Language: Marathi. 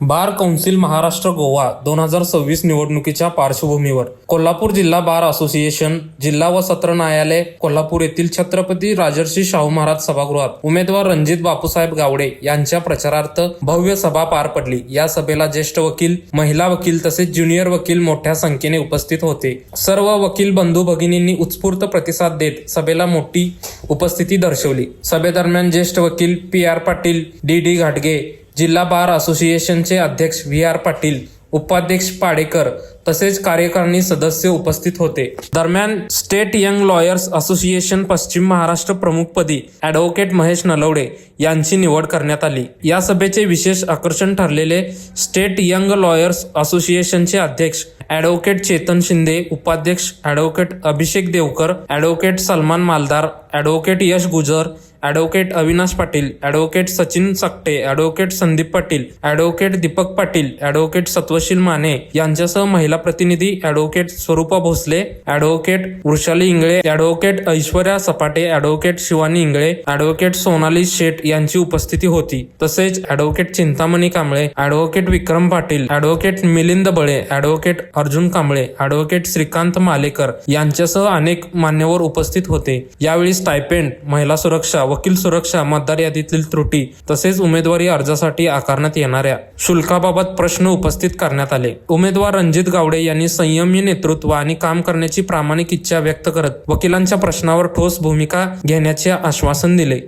बार कौन्सिल महाराष्ट्र गोवा 2026 निवडणुकीच्या पार्श्वभूमीवर कोल्हापूर जिल्हा बार असोसिएशन जिल्हा व सत्र न्यायालय कोल्हापूर येथील छत्रपती राजर्षी शाहू महाराज सभागृहात उमेदवार रणजित बापूसाहेब गावडे यांच्या प्रचारार्थ भव्य सभा पार पडली। या सभेला ज्येष्ठ वकील, महिला वकील तसेच ज्युनियर वकील मोठ्या संख्येने उपस्थित होते। सर्व वकील बंधू भगिनींनी उत्स्फूर्त प्रतिसाद देत सभेला मोठी उपस्थिती दर्शवली। सभेदरम्यान ज्येष्ठ वकील PR पाटील, DD घाटगे, जिल्हा बार असोसिएशनचे अध्यक्ष VR पाटील, उपाध्यक्ष पाडेकर तसेच कार्यकारिणी सदस्य उपस्थित होते। दरम्यान स्टेट यंग लॉयर्स असोसिएशन पश्चिम महाराष्ट्र प्रमुखपदी ॲडव्होकेट महेश नलवडे यांची निवड करण्यात आली। या सभेचे विशेष आकर्षण ठरलेले स्टेट यंग लॉयर्स असोसिएशनचे अध्यक्ष ॲडव्होकेट चेतन शिंदे, उपाध्यक्ष advocate Abhishek Devkar, advocate Salman Maldar, advocate Yash Gujar, advocate Avinash Patil, advocate Sachin Sakate, advocate Sandeep Patil, advocate Deepak Patil, advocate Satvasheel Mane यांच्यासह महिला प्रतिनिधी advocate Swarupa Bhosale, advocate Vrushali Ingle, advocate Aishwarya Sapate, advocate Shivani Ingle, advocate Sonali Sheth यांची उपस्थिती होती। तसेच advocate Chintamani Kamble, advocate Vikram Patil, advocate Milind Bale, advocate Arjun Kamble, advocate Shrikant Malekar यांच्यासह अनेक मान्यवर उपस्थित होते। यावेळी स्टायपेंड, महिला सुरक्षा, वकील सुरक्षा, मतदार यादीतील त्रुटी तसेच उमेदवारी अर्जासाठी आकारण्यात येणाऱ्या शुल्काबाबत प्रश्न उपस्थित करण्यात आले। उमेदवार रणजित गावडे यांनी संयमी नेतृत्व आणि काम करण्याची प्रामाणिक इच्छा व्यक्त करत वकिलांच्या प्रश्नावर ठोस भूमिका घेण्याचे आश्वासन दिले।